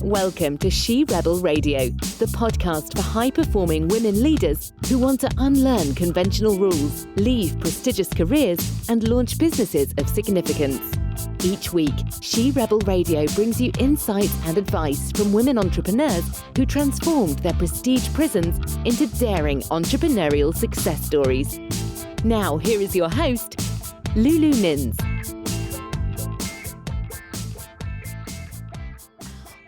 Welcome to She Rebel Radio, the podcast for high-performing women leaders who want to unlearn conventional rules, leave prestigious careers, and launch businesses of significance. Each week, She Rebel Radio brings you insights and advice from women entrepreneurs who transformed their prestige prisons into daring entrepreneurial success stories. Now, here is your host, Lulu Nins.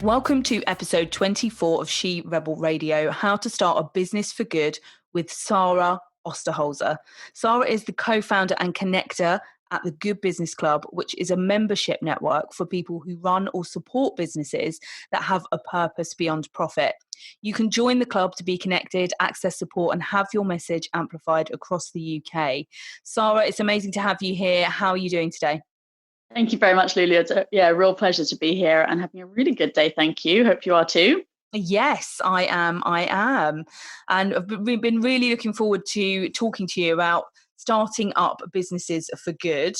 Welcome to episode 24 of She Rebel Radio, How to Start a Business for Good with Sara Osterholzer. Sara is the co-founder and connector at the Good Business Club, which is a membership network for people who run or support businesses that have a purpose beyond profit. You can join the club to be connected, access support, and have your message amplified across the UK. Sara, it's amazing to have you here. How are you doing today? Thank you very much, Lulu. It's a real pleasure to be here and having a really good day. Thank you. Hope you are too. Yes, I am. And I've been really looking forward to talking to you about starting up businesses for good.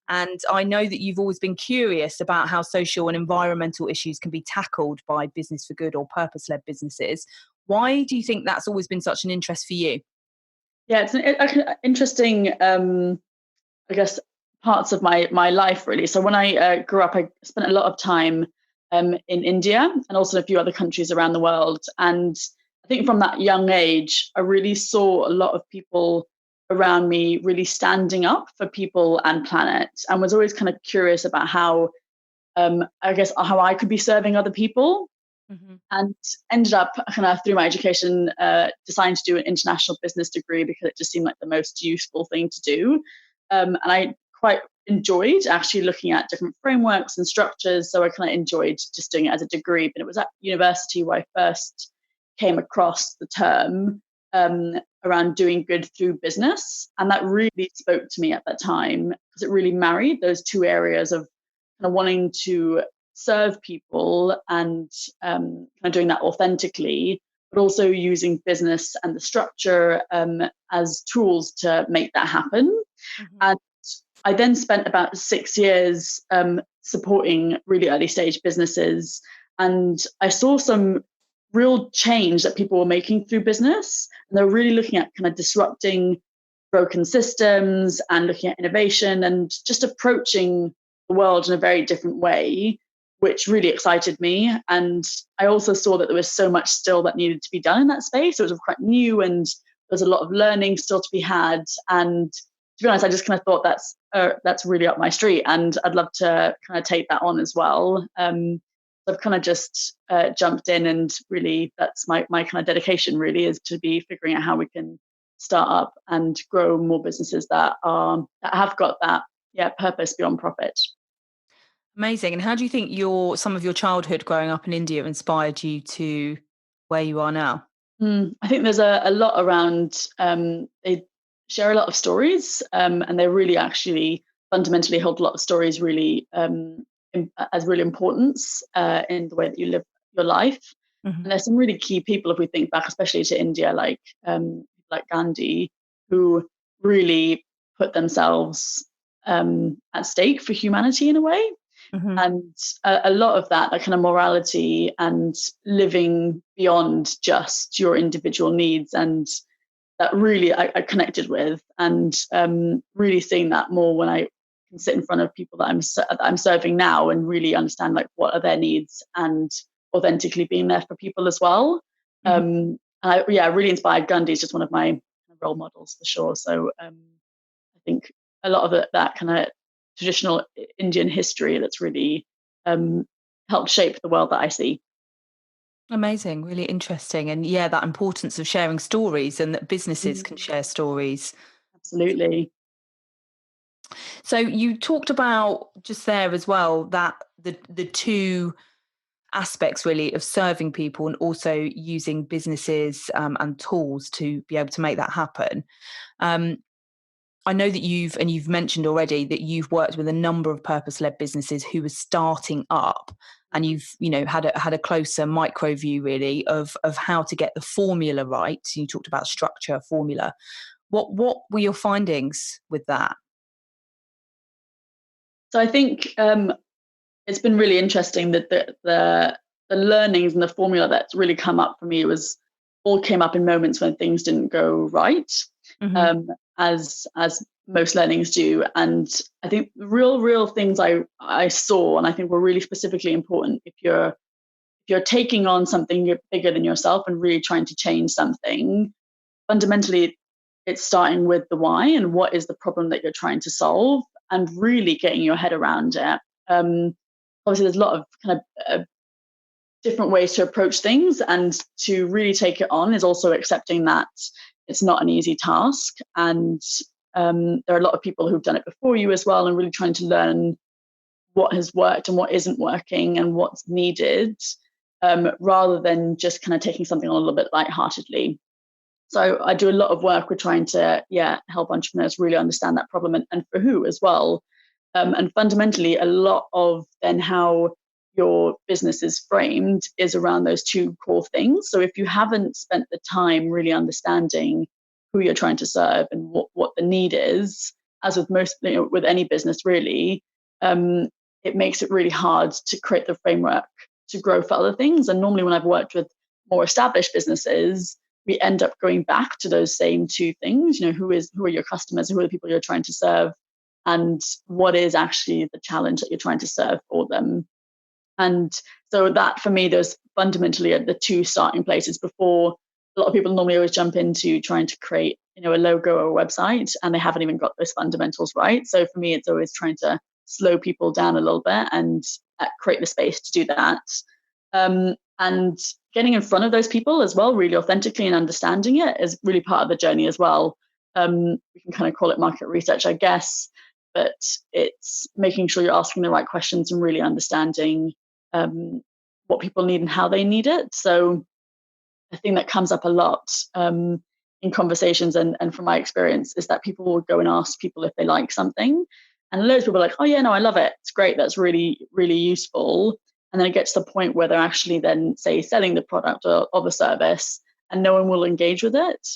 And I know that you've always been curious about how social and environmental issues can be tackled by business for good or purpose-led businesses. Why do you think that's always been such an interest for you? Yeah, it's an interesting, I guess, parts of my life, really. So when I grew up, I spent a lot of time in India and also in a few other countries around the world. And I think from that young age, I really saw a lot of people around me really standing up for people and planet, and was always kind of curious about how, I guess, how I could be serving other people. Mm-hmm. And ended up kind of through my education, deciding to do an international business degree because it just seemed like the most useful thing to do. And I quite enjoyed actually looking at different frameworks and structures. So I kind of enjoyed just doing it as a degree. But it was at university where I first came across the term around doing good through business. And that really spoke to me at that time because it really married those two areas of kind of wanting to serve people and kind of doing that authentically, but also using business and the structure as tools to make that happen. Mm-hmm. And I then spent about 6 years supporting really early stage businesses, and I saw some real change that people were making through business, and they were really looking at kind of disrupting broken systems and looking at innovation and just approaching the world in a very different way, which really excited me. And I also saw that there was so much still that needed to be done in that space. It was quite new and there's a lot of learning still to be had. And to be honest, I just kind of thought that's really up my street, and I'd love to kind of take that on as well. So I've kind of just jumped in, and really that's my kind of dedication really is to be figuring out how we can start up and grow more businesses that have got that purpose beyond profit. Amazing. And how do you think some of your childhood growing up in India inspired you to where you are now? I think there's a lot around. They share a lot of stories, and they really actually fundamentally hold a lot of stories really as really importance in the way that you live your life. Mm-hmm. And there's some really key people, if we think back, especially to India, like Gandhi, who really put themselves at stake for humanity in a way. Mm-hmm. And a lot of that kind of morality and living beyond just your individual needs, and that really I connected with, and really seeing that more when I can sit in front of people that I'm serving now and really understand like what are their needs and authentically being there for people as well. Mm-hmm. Really inspired. Gandhi is just one of my role models for sure. So I think a lot of that kind of traditional Indian history that's really helped shape the world that I see. Amazing, really interesting. And that importance of sharing stories, and that businesses can share stories. Absolutely. So you talked about just there as well that the two aspects really of serving people and also using businesses and tools to be able to make that happen. I know that you've mentioned already that you've worked with a number of purpose-led businesses who were starting up, and you've had a closer micro view really of how to get the formula right. So you talked about structure, formula. What were your findings with that? So I think it's been really interesting that the the learnings and the formula that's really come up for me all came up in moments when things didn't go right, as most learnings do. And I think the real things I saw, and I think were really specifically important if you're taking on something bigger than yourself and really trying to change something, fundamentally it's starting with the why and what is the problem that you're trying to solve, and really getting your head around it. Obviously, there's a lot of kind of different ways to approach things, and to really take it on is also accepting that it's not an easy task. And there are a lot of people who've done it before you as well, and really trying to learn what has worked and what isn't working and what's needed, rather than just kind of taking something on a little bit lightheartedly. So I do a lot of work with trying to, help entrepreneurs really understand that problem, and for who as well. And fundamentally, a lot of then how your business is framed is around those two core things. So if you haven't spent the time really understanding who you're trying to serve and what the need is, as with with any business really, it makes it really hard to create the framework to grow for other things. And normally when I've worked with more established businesses, we end up going back to those same two things. Who are your customers, who are the people you're trying to serve, and what is actually the challenge that you're trying to serve for them. And so that, for me, those fundamentally are the two starting places. Before, a lot of people normally always jump into trying to create, a logo or a website, and they haven't even got those fundamentals right. So for me, it's always trying to slow people down a little bit and create the space to do that. And getting in front of those people as well, really authentically, and understanding it is really part of the journey as well. We can kind of call it market research, I guess, but it's making sure you're asking the right questions and really understanding what people need and how they need it. So I think that comes up a lot in conversations, and from my experience, is that people will go and ask people if they like something, and loads of people are like, oh yeah, no, I love it, it's great, that's really, really useful. And then it gets to the point where they're actually then, say, selling the product or the service, and no one will engage with it.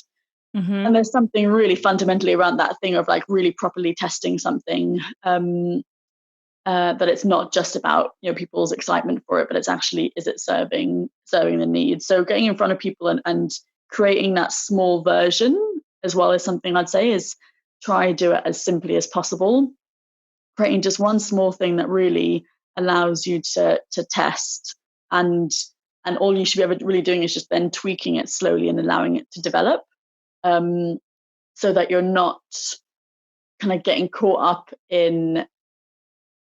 And there's something really fundamentally around that thing of like really properly testing something, that it's not just about people's excitement for it, but it's actually, is it serving the needs? So getting in front of people and creating that small version as well is something I'd say is try to do it as simply as possible. Creating just one small thing that really allows you to test, and all you should be ever really doing is just then tweaking it slowly and allowing it to develop, so that you're not kind of getting caught up in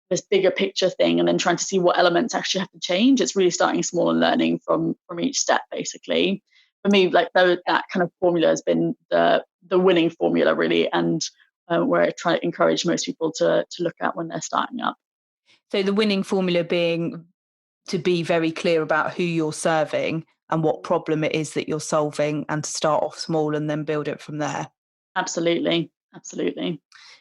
this bigger picture thing and then trying to see what elements actually have to change. It's really starting small and learning from each step, basically. For me, like that kind of formula has been the winning formula, really, and where I try to encourage most people to look at when they're starting up. So the winning formula being to be very clear about who you're serving and what problem it is that you're solving, and to start off small and then build it from there. Absolutely.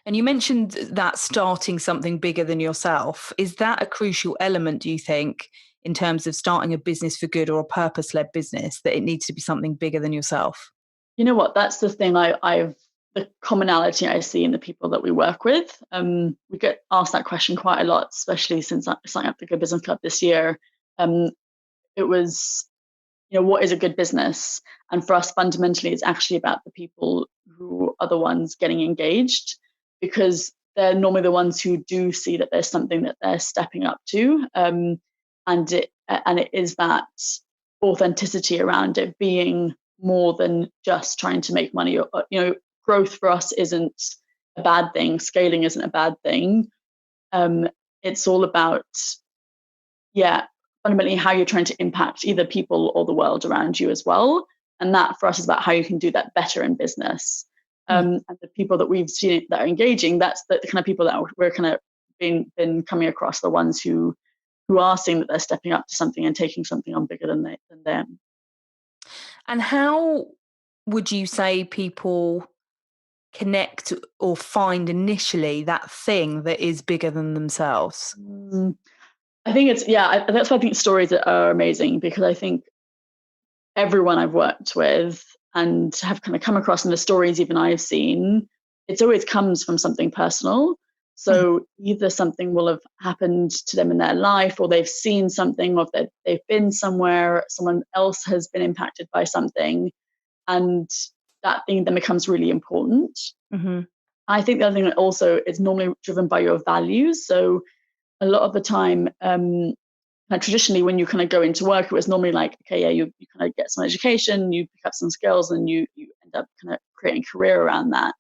And you mentioned that starting something bigger than yourself. Is that a crucial element, do you think, in terms of starting a business for good or a purpose-led business, that it needs to be something bigger than yourself? You know what? That's the thing the commonality I see in the people that we work with. We get asked that question quite a lot, especially since I signed up the Good Business Club this year. It was, what is a good business? And for us, fundamentally, it's actually about the people who are the ones getting engaged, because they're normally the ones who do see that there's something that they're stepping up to. And it is that authenticity around it being more than just trying to make money. Growth for us isn't a bad thing. Scaling isn't a bad thing. It's all about, fundamentally how you're trying to impact either people or the world around you as well. And that for us is about how you can do that better in business. And the people that we've seen that are engaging, that's the kind of people that we're kind of been coming across, the ones who are seeing that they're stepping up to something and taking something on bigger than them. And how would you say people connect or find initially that thing that is bigger than themselves? I think it's, that's why I think stories are amazing, because I think everyone I've worked with and have kind of come across in the stories even I've seen, it always comes from something personal. So either something will have happened to them in their life, or they've seen something, or they've been somewhere, someone else has been impacted by something, and that thing then becomes really important. Mm-hmm. I think the other thing that also is normally driven by your values. So a lot of the time, traditionally, when you kind of go into work, it was normally like, okay, yeah, you kind of get some education, you pick up some skills, and you end up kind of creating a career around that.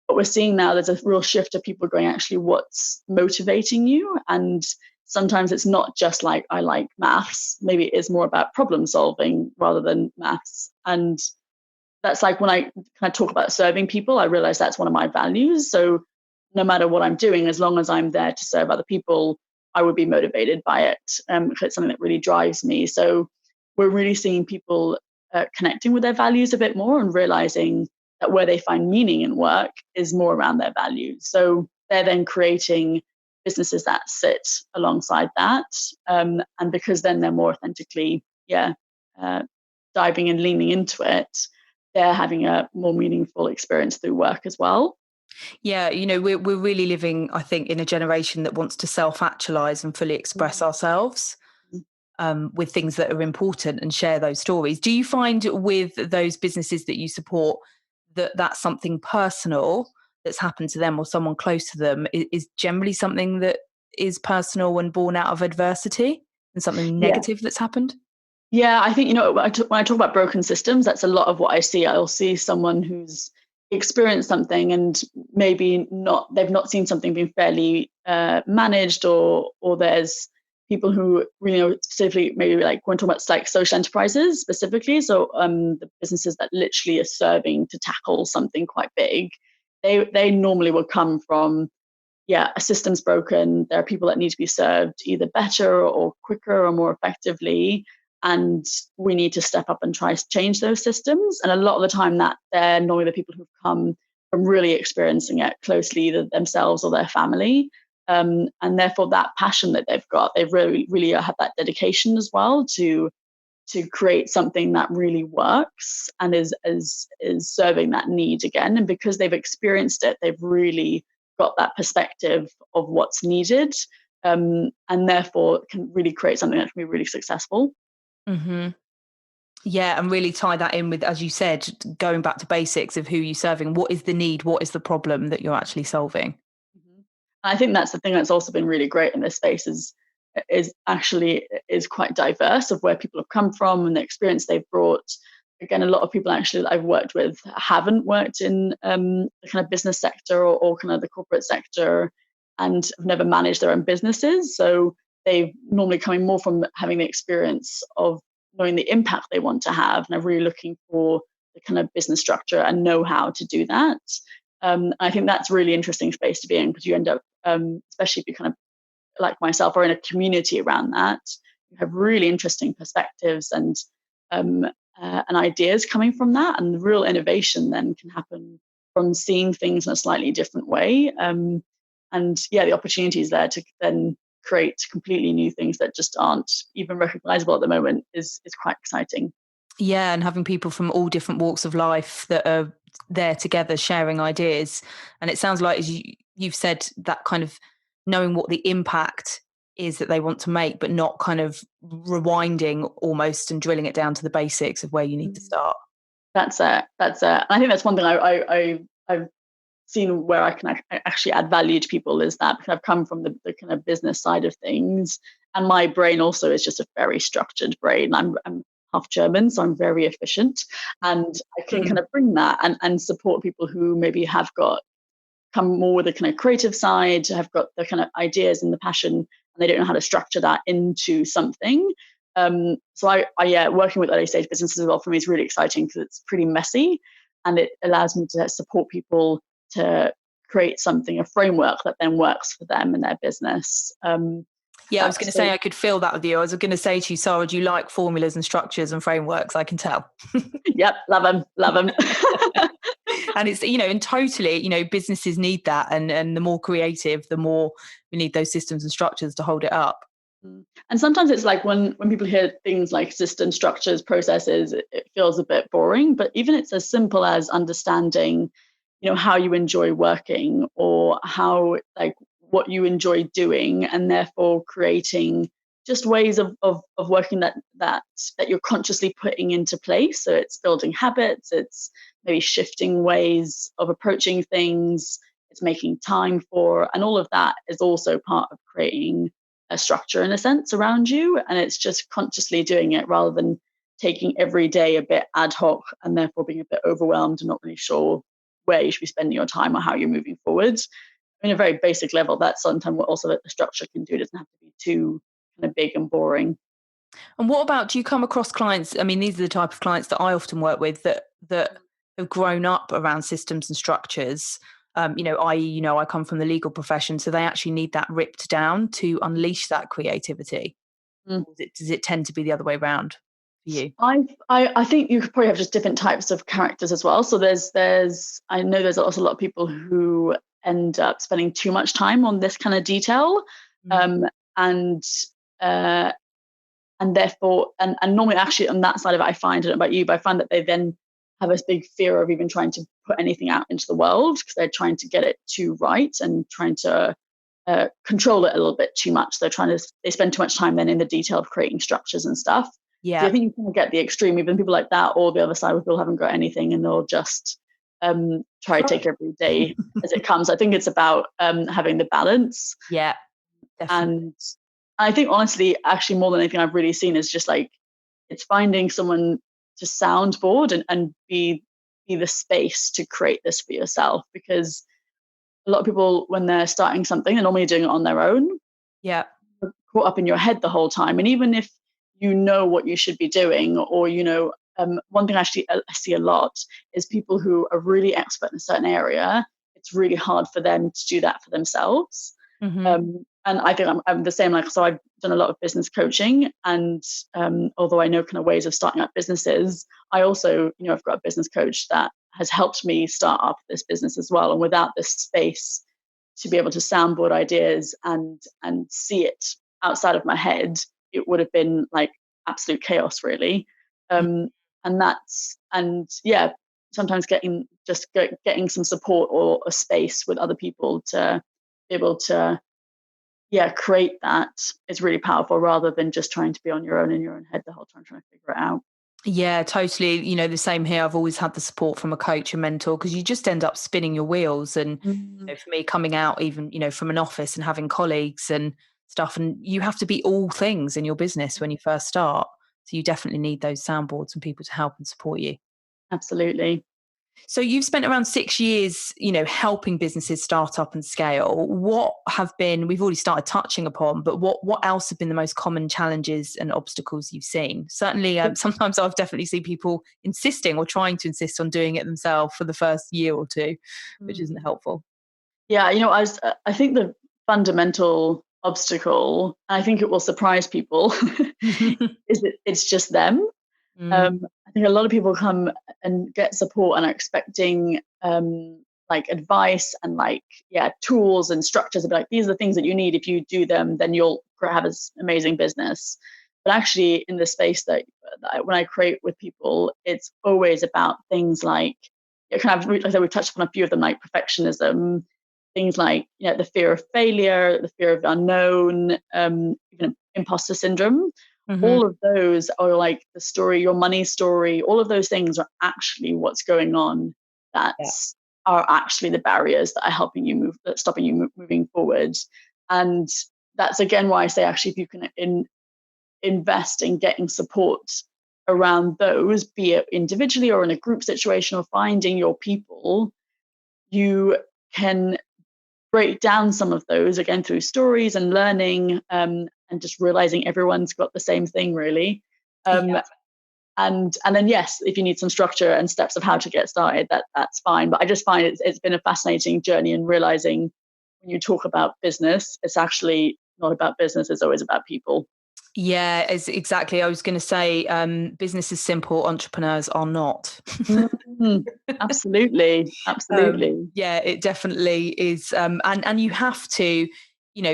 But we're seeing now there's a real shift of people going, actually, what's motivating you? And sometimes it's not just like, I like maths. Maybe it is more about problem solving rather than maths. And that's like when I kind of talk about serving people, I realize that's one of my values. So no matter what I'm doing, as long as I'm there to serve other people, I would be motivated by it, because it's something that really drives me. So we're really seeing people connecting with their values a bit more and realizing that where they find meaning in work is more around their values. So they're then creating businesses that sit alongside that. And because then they're more authentically, diving and leaning into it, they're having a more meaningful experience through work as well. Yeah, we're really living, I think, in a generation that wants to self-actualize and fully express ourselves with things that are important and share those stories. Do you find with those businesses that you support that that's something personal that's happened to them or someone close to them is generally something that is personal and born out of adversity and something negative that's happened? Yeah, I think, when I talk about broken systems, that's a lot of what I see. I'll see someone who's experienced something and maybe they've not seen something being fairly managed, or there's people who really specifically, maybe like when talking about like social enterprises specifically. So the businesses that literally are serving to tackle something quite big, they normally will come from, a system's broken. There are people that need to be served either better or quicker or more effectively. And we need to step up and try to change those systems. And a lot of the time that they're normally the people who've come from really experiencing it closely, either themselves or their family. And therefore that passion that they've got, they've really had that dedication as well to create something that really works and is serving that need again. And because they've experienced it, they've really got that perspective of what's needed, and therefore can really create something that can be really successful. Mm-hmm. Yeah, and really tie that in with, as you said, going back to basics of who you're serving. What is the need? What is the problem that you're actually solving? Mm-hmm. I think that's the thing that's also been really great in this space is quite diverse of where people have come from and the experience they've brought. Again, a lot of people actually that I've worked with haven't worked in the kind of business sector or kind of the corporate sector, and have never managed their own businesses. So they've normally coming more from having the experience of knowing the impact they want to have, and are really looking for the kind of business structure and know how to do that. I think that's a really interesting space to be in, because you end up, especially if you kind of like myself are in a community around that, you have really interesting perspectives and ideas coming from that, and the real innovation then can happen from seeing things in a slightly different way. The opportunities there to then create completely new things that just aren't even recognizable at the moment is quite exciting. Yeah, and having people from all different walks of life that are there together sharing ideas. And it sounds like, as you've said, that kind of knowing what the impact is that they want to make, but not kind of rewinding almost and drilling it down to the basics of where you need to start. That's it. And I think that's one thing I've seen where I can actually add value to people, is that because I've come from the kind of business side of things, and my brain also is just a very structured brain. I'm half German, so I'm very efficient, and I can kind of bring that and support people who maybe have come more with a kind of creative side, have got the kind of ideas and the passion, and they don't know how to structure that into something. So I working with early stage businesses as well, for me is really exciting, because it's pretty messy, and it allows me to support people to create something, a framework that then works for them and their business. I was going to say, I could feel that with you. I was going to say to you, Sarah, do you like formulas and structures and frameworks? I can tell. Yep, love them. And it's, and totally, businesses need that. And the more creative, the more we need those systems and structures to hold it up. And sometimes it's like when people hear things like system structures, processes, it feels a bit boring. But even it's as simple as understanding how you enjoy working, or how, like, what you enjoy doing, and therefore creating just ways of working that you're consciously putting into place. So it's building habits, it's maybe shifting ways of approaching things, it's making time for, and all of that is also part of creating a structure, in a sense, around you. And it's just consciously doing it rather than taking every day a bit ad hoc and therefore being a bit overwhelmed and not really sure where you should be spending your time or how you're moving forward. In a very basic level, that's sometimes what also the structure can do. It doesn't have to be too kind of big and boring. And what about, do you come across clients? I mean, these are the type of clients that I often work with that have grown up around systems and structures. I.e., I come from the legal profession, so they actually need that ripped down to unleash that creativity. Mm. Does it tend to be the other way around for you? I think you could probably have just different types of characters as well. So I know there's also a lot of people who end up spending too much time on this kind of detail, and therefore, and normally actually on that side of it, I don't know about you, but I find that they then have this big fear of even trying to put anything out into the world, because they're trying to get it too right and trying to control it a little bit too much. They spend too much time then in the detail of creating structures and stuff. Yeah. So I think you can get the extreme, even people like that, or the other side where people haven't got anything and they'll just try to take every day as it comes. I think it's about having the balance. Yeah, definitely. And I think, honestly, actually, more than anything I've really seen is just like, it's finding someone to soundboard and be the space to create this for yourself. Because a lot of people, when they're starting something, they're normally doing it on their own. Yeah. You're caught up in your head the whole time. And even if you know what you should be doing, or one thing actually I see a lot is people who are really expert in a certain area. It's really hard for them to do that for themselves. Mm-hmm. And I think I'm the same. Like, so I've done a lot of business coaching, and although I know kind of ways of starting up businesses, I also, I've got a business coach that has helped me start up this business as well. And without this space to be able to soundboard ideas and see it outside of my head, it would have been like absolute chaos, really. Sometimes getting some support or a space with other people to be able to create that is really powerful, rather than just trying to be on your own in your own head the whole time trying to figure it out. Yeah, totally. The same here. I've always had the support from a coach and mentor, because you just end up spinning your wheels. And for me, coming out even, from an office and having colleagues and stuff, and you have to be all things in your business when you first start. So you definitely need those soundboards and people to help and support you. Absolutely. So you've spent around 6 years, helping businesses start up and scale. What have been, we've already started touching upon, but what else have been the most common challenges and obstacles you've seen? Certainly, sometimes I've definitely seen people insisting or trying to insist on doing it themselves for the first year or two, which isn't helpful. Yeah, I think the fundamental obstacle, and I think it will surprise people, is that it's just them. I think a lot of people come and get support and are expecting like advice and tools and structures, and be like, these are the things that you need. If you do them, then you'll have an amazing business. But actually, in the space that when I create with people, it's always about things like, kind of, like I said, we've touched upon a few of them, like perfectionism, things like the fear of failure, the fear of the unknown, even imposter syndrome. All of those are like the story, your money story. All of those things are actually what's going on. Are actually the barriers that are helping you move, that's stopping you moving forward. And that's again why I say, actually, if you can invest in getting support around those, be it individually or in a group situation, or finding your people, you can break down some of those again through stories and learning, and just realizing everyone's got the same thing, really. And then, yes, if you need some structure and steps of how to get started, that's fine. But I just find it's been a fascinating journey in realizing, when you talk about business, it's actually not about business, it's always about people. Yeah, exactly. I was going to say, business is simple, entrepreneurs are not. Absolutely. Yeah, it definitely is. And you have to,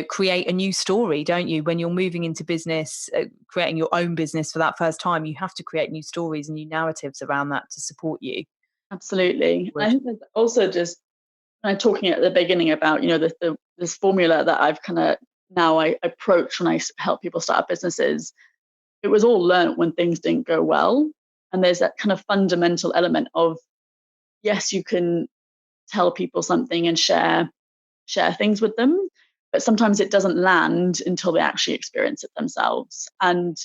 create a new story, don't you? When you're moving into business, creating your own business for that first time, you have to create new stories and new narratives around that to support you. Absolutely. I think there's also just kind of talking at the beginning about, this formula that I've kind of now I approach when I help people start up businesses. It was all learned when things didn't go well. And there's that kind of fundamental element of, yes, you can tell people something and share things with them, but sometimes it doesn't land until they actually experience it themselves. And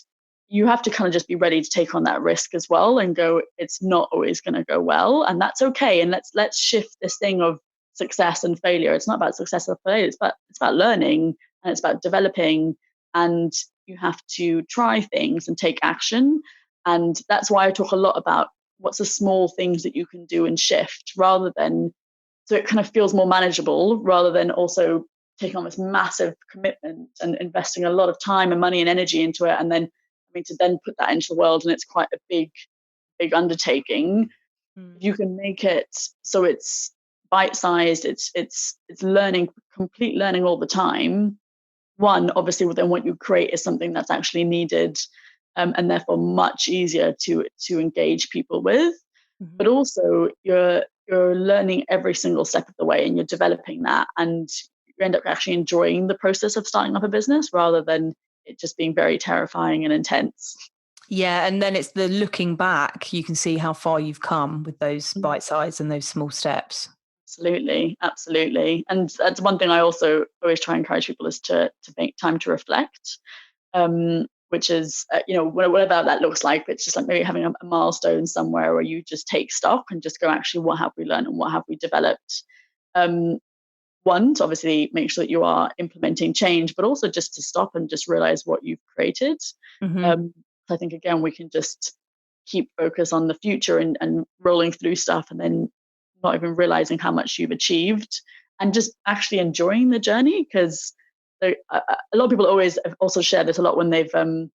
you have to kind of just be ready to take on that risk as well and go, it's not always going to go well, and that's okay. And let's shift this thing of success and failure. It's not about success or failure, it's about learning, and it's about developing, and you have to try things and take action. And that's why I talk a lot about what's the small things that you can do and shift, rather than, so it kind of feels more manageable, rather than also taking on this massive commitment and investing a lot of time and money and energy into it, and then having to then put that into the world, and it's quite a big undertaking. If you can make it so it's bite-sized, it's learning, complete learning all the time. One, obviously, then what you create is something that's actually needed, and therefore much easier to engage people with. But also you're learning every single step of the way, and you're developing that, and you end up actually enjoying the process of starting up a business rather than it just being very terrifying and intense. Yeah, and then it's the looking back, you can see how far you've come with those bite size and those small steps. Absolutely. And that's one thing I also always try and encourage people, is to make time to reflect, which is, whatever that looks like. It's just like maybe having a milestone somewhere where you just take stock and just go, actually, what have we learned and what have we developed? One, to obviously make sure that you are implementing change, but also just to stop and just realize what you've created. I think, again, we can just keep focus on the future and rolling through stuff, and then not even realizing how much you've achieved, and just actually enjoying the journey. Because a lot of people always also share this a lot when they've talking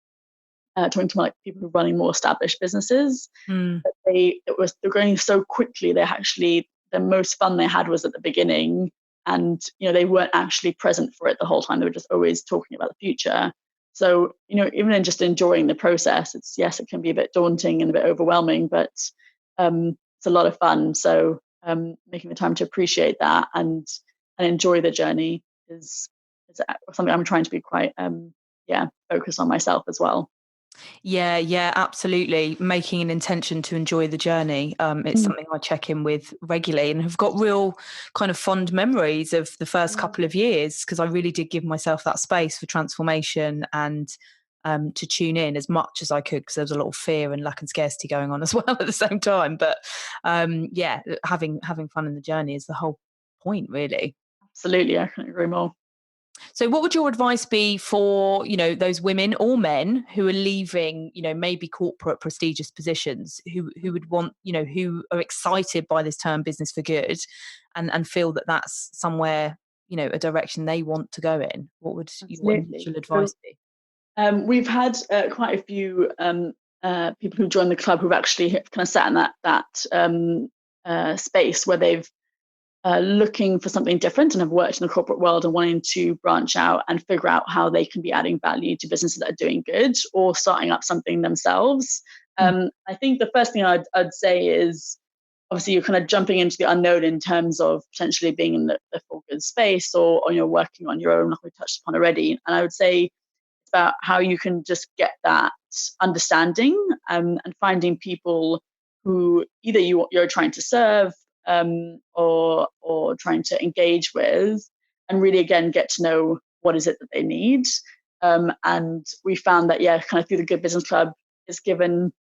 to like people who are running more established businesses. That they're going so quickly. They actually, the most fun they had was at the beginning, and they weren't actually present for it the whole time. They were just always talking about the future. So even in just enjoying the process, it can be a bit daunting and a bit overwhelming, but it's a lot of fun. So making the time to appreciate that and enjoy the journey is something I'm trying to be quite focused on myself as well. Yeah, absolutely. Making an intention to enjoy the journey. It's something I check in with regularly, and have got real kind of fond memories of the first couple of years, because I really did give myself that space for transformation and to tune in as much as I could, because there was a lot of fear and lack and scarcity going on as well at the same time. But having fun in the journey is the whole point, really. Absolutely, I couldn't agree more. So what would your advice be for, those women or men who are leaving, maybe corporate prestigious positions, who would want, who are excited by this term business for good, and feel that that's somewhere, a direction they want to go in? What would your initial advice be? We've had quite a few people who joined the club who've actually kind of sat in that space where they've looking for something different and have worked in the corporate world and wanting to branch out and figure out how they can be adding value to businesses that are doing good, or starting up something themselves. I think the first thing I'd say is, obviously, you're kind of jumping into the unknown in terms of potentially being in the for good space, or working on your own, like we touched upon already. And I would say it's about how you can just get that understanding, and finding people who either you're trying to serve, or trying to engage with, and really, again, get to know what is it that they need. And we found that, kind of through the Good Business Club, it's given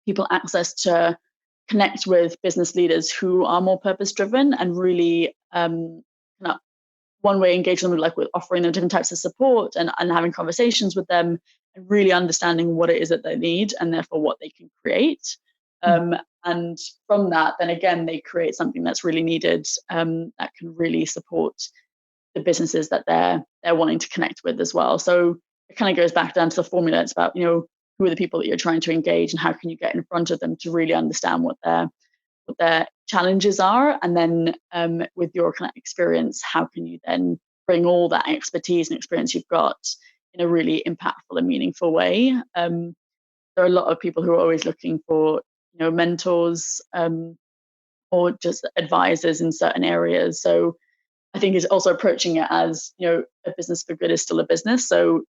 people access to connect with business leaders who are more purpose driven, and really one way engage them with offering them different types of support, and having conversations with them, and really understanding what it is that they need, and therefore what they can create. And from that, then again, they create something that's really needed, that can really support the businesses that they're wanting to connect with as well. So it kind of goes back down to the formula. It's about, who are the people that you're trying to engage, and how can you get in front of them to really understand what their challenges are, and then with your kind of experience, how can you then bring all that expertise and experience you've got in a really impactful and meaningful way. There are a lot of people who are always looking for mentors, or just advisors in certain areas. So I think it's also approaching it as, a business for good is still a business. So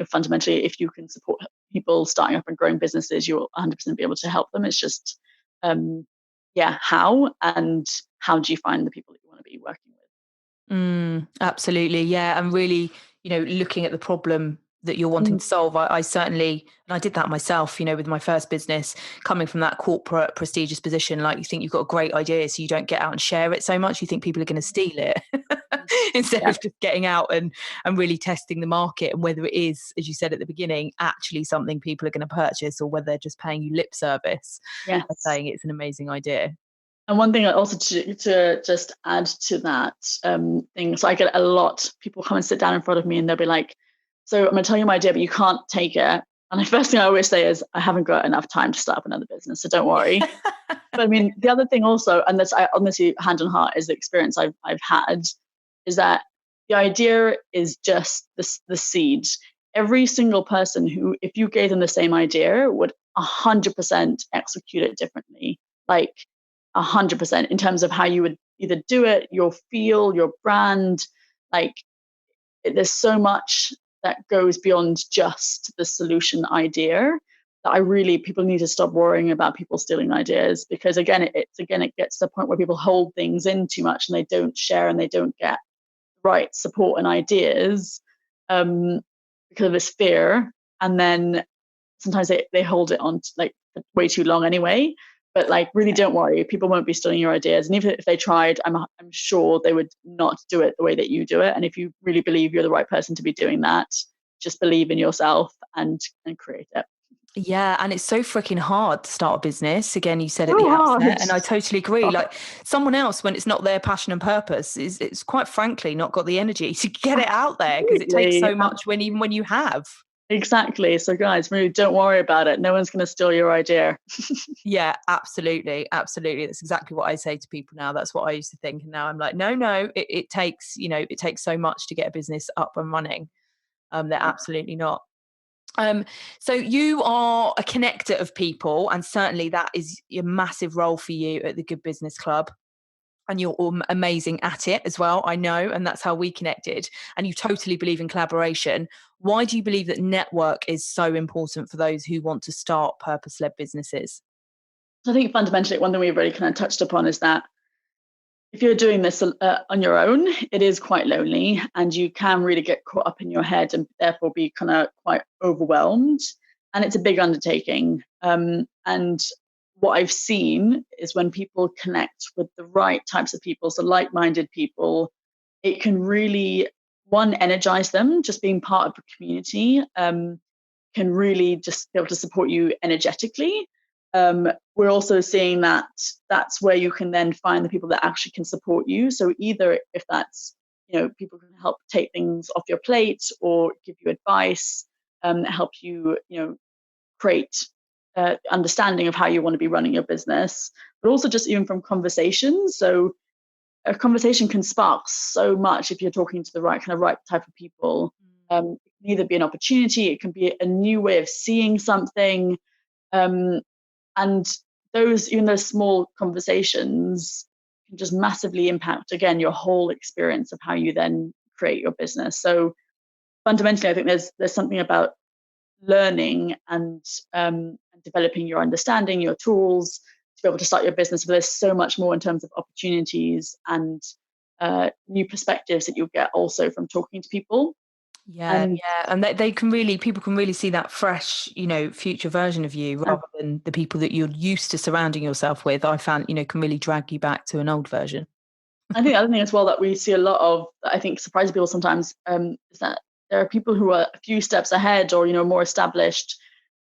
fundamentally, if you can support people starting up and growing businesses, you'll 100% be able to help them. It's just, how, and how do you find the people that you want to be working with? Absolutely. Yeah. And really, looking at the problem that you're wanting to solve. I certainly, and I did that myself, with my first business, coming from that corporate prestigious position. Like, you think you've got a great idea, so you don't get out and share it so much. You think people are going to steal it instead of just getting out and really testing the market, and whether it is, as you said at the beginning, actually something people are going to purchase, or whether they're just paying you lip service by saying it's an amazing idea. And one thing also to just add to that thing, so I get a lot, people come and sit down in front of me and they'll be like, so I'm going to tell you my idea, but you can't take it. And the first thing I always say is, I haven't got enough time to start up another business, so don't worry. But I mean, the other thing also, and this, I honestly, hand on heart, is the experience I've had, is that the idea is just the seed. Every single person who, if you gave them the same idea, would 100% execute it differently. Like 100% in terms of how you would either do it, your feel, your brand. Like there's so much that goes beyond just the solution idea that people need to stop worrying about people stealing ideas, because again, it gets to the point where people hold things in too much and they don't share and they don't get right support and ideas because of this fear. And then sometimes they hold it on like way too long anyway. But like, really don't worry, people won't be stealing your ideas. And even if they tried, I'm sure they would not do it the way that you do it. And if you really believe you're the right person to be doing that, just believe in yourself and create it. Yeah, and it's so freaking hard to start a business. Again, you said at the outset, and I totally agree. Like, someone else, when it's not their passion and purpose, it's quite frankly not got the energy to get it out there, because it takes so much even when you have. Exactly. So guys, really don't worry about it. No one's going to steal your idea. Yeah, absolutely. Absolutely. That's exactly what I say to people now. That's what I used to think. And now I'm like, no, it takes, it takes so much to get a business up and running. They're absolutely not. So you are a connector of people, and certainly that is a massive role for you at the Good Business Club. And you're amazing at it as well, I know, and that's how we connected. And you totally believe in collaboration. Why do you believe that network is so important for those who want to start purpose-led businesses? I think fundamentally, one thing we've already kind of touched upon is that if you're doing this on your own, it is quite lonely, and you can really get caught up in your head and therefore be kind of quite overwhelmed. And it's a big undertaking. And what I've seen is when people connect with the right types of people, so like-minded people, it can really, one, energize them. Just being part of a community can really just be able to support you energetically. We're also seeing that that's where you can then find the people that actually can support you. So either if that's, people can help take things off your plate or give you advice, help you, create understanding of how you want to be running your business, but also just even from conversations. So a conversation can spark so much if you're talking to the right type of people. It can either be an opportunity, it can be a new way of seeing something. And even those small conversations can just massively impact, again, your whole experience of how you then create your business. So fundamentally, I think there's something about learning and developing your understanding, your tools to be able to start your business. But there's so much more in terms of opportunities and new perspectives that you'll get also from talking to people. And people can really see that fresh, future version of you, rather than the people that you're used to surrounding yourself with. I found, can really drag you back to an old version. I think the other thing as well that we see a lot of, I think surprises people sometimes, is that there are people who are a few steps ahead or, more established,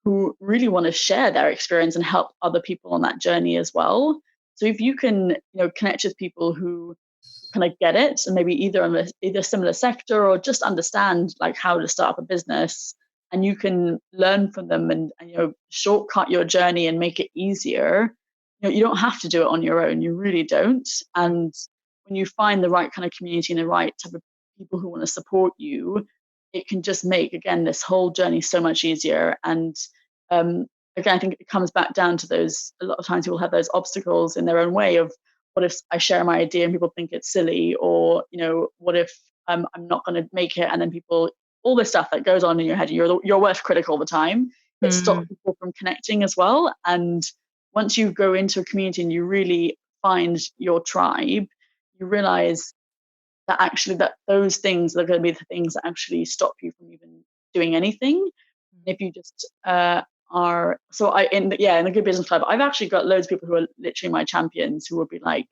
who really want to share their experience and help other people on that journey as well. So if you can, connect with people who kind of get it, and maybe either a similar sector or just understand like how to start up a business, and you can learn from them and shortcut your journey and make it easier. You don't have to do it on your own. You really don't. And when you find the right kind of community and the right type of people who want to support you, it can just make, again, this whole journey so much easier. And again, I think it comes back down to those, a lot of times people have those obstacles in their own way of what if I share my idea and people think it's silly? Or, what if I'm not going to make it, and then people, all this stuff that goes on in your head, you're worst critic all the time. It stops people from connecting as well. And once you go into a community and you really find your tribe, you realize that actually that those things are going to be the things that actually stop you from even doing anything. If you just in the Good Business Club, I've actually got loads of people who are literally my champions, who will be like,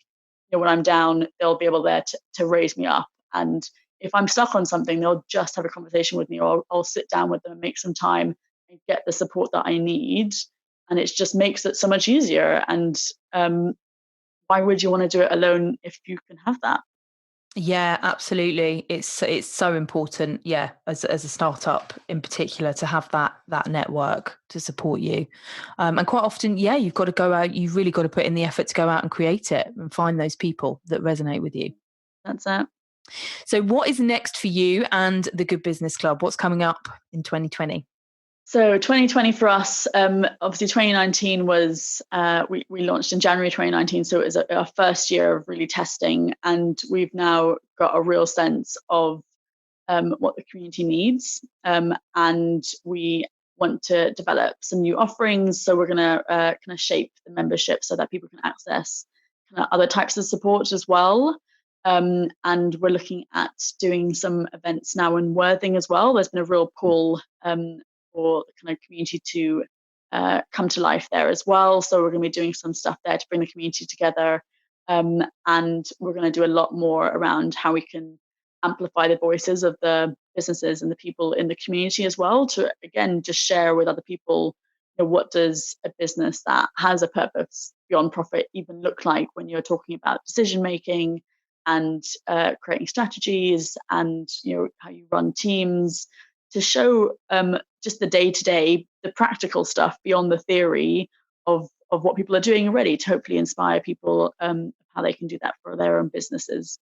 when I'm down, they'll be able there to raise me up. And if I'm stuck on something, they'll just have a conversation with me, or I'll sit down with them and make some time and get the support that I need. And it just makes it so much easier. And why would you want to do it alone if you can have that? Yeah, absolutely. It's so important. Yeah, as a startup in particular, to have that network to support you. And quite often, you've got to go out. You've really got to put in the effort to go out and create it and find those people that resonate with you. That's it. So what is next for you and the Good Business Club? What's coming up in 2020? So 2020 for us, obviously 2019 was, we launched in January 2019. So it was our first year of really testing, and we've now got a real sense of what the community needs. And we want to develop some new offerings. So we're going to kind of shape the membership so that people can access kind of other types of support as well. And we're looking at doing some events now in Worthing as well. There's been a real pull for the kind of community to come to life there as well. So we're going to be doing some stuff there to bring the community together. And we're going to do a lot more around how we can amplify the voices of the businesses and the people in the community as well, to, again, just share with other people, what does a business that has a purpose beyond profit even look like when you're talking about decision making and creating strategies, and how you run teams, to show just the day-to-day, the practical stuff beyond the theory of what people are doing already, to hopefully inspire people how they can do that for their own businesses.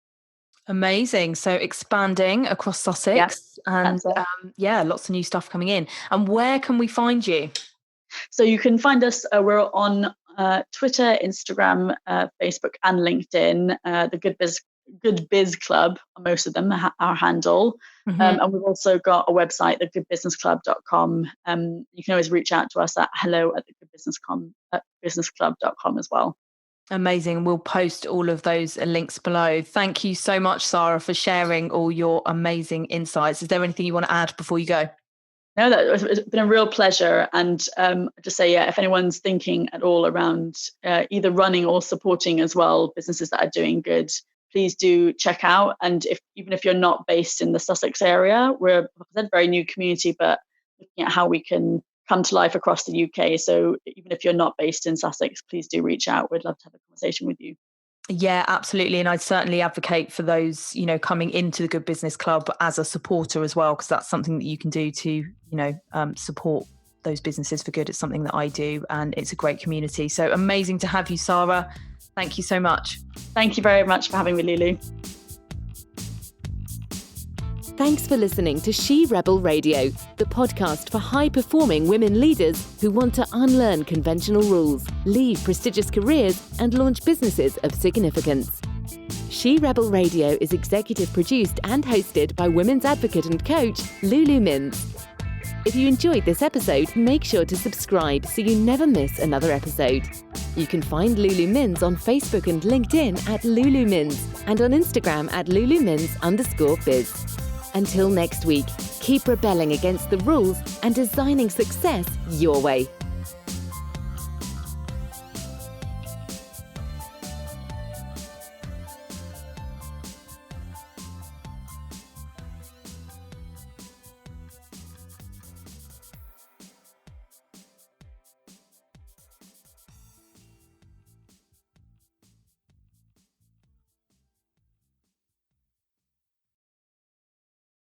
Amazing. So expanding across Sussex, and lots of new stuff coming in. And where can we find you? So you can find us, we're on Twitter, Instagram, Facebook and LinkedIn, the Good Biz Club, most of them, our handle. And we've also got a website, thegoodbusinessclub.com. You can always reach out to us at hello@thegoodbusinessclub.com as well. Amazing. We'll post all of those links below. Thank you so much, Sara, for sharing all your amazing insights. Is there anything you want to add before you go? No, it's been a real pleasure. And just say, if anyone's thinking at all around either running or supporting as well businesses that are doing good, please do check out. And even if you're not based in the Sussex area, we're a very new community, but looking at how we can come to life across the UK. So even if you're not based in Sussex, please do reach out. We'd love to have a conversation with you. Yeah, absolutely. And I'd certainly advocate for those, coming into the Good Business Club as a supporter as well, because that's something that you can do to, support those businesses for good. It's something that I do, and it's a great community. So amazing to have you, Sara. Thank you so much. Thank you very much for having me, Lulu. Thanks for listening to She Rebel Radio, the podcast for high-performing women leaders who want to unlearn conventional rules, leave prestigious careers, and launch businesses of significance. She Rebel Radio is executive produced and hosted by women's advocate and coach Lulu Mims. If you enjoyed this episode, make sure to subscribe so you never miss another episode. You can find Lulu Mims on Facebook and LinkedIn at Lulu Mims, and on Instagram at LuluMims_biz. Until next week, keep rebelling against the rules and designing success your way.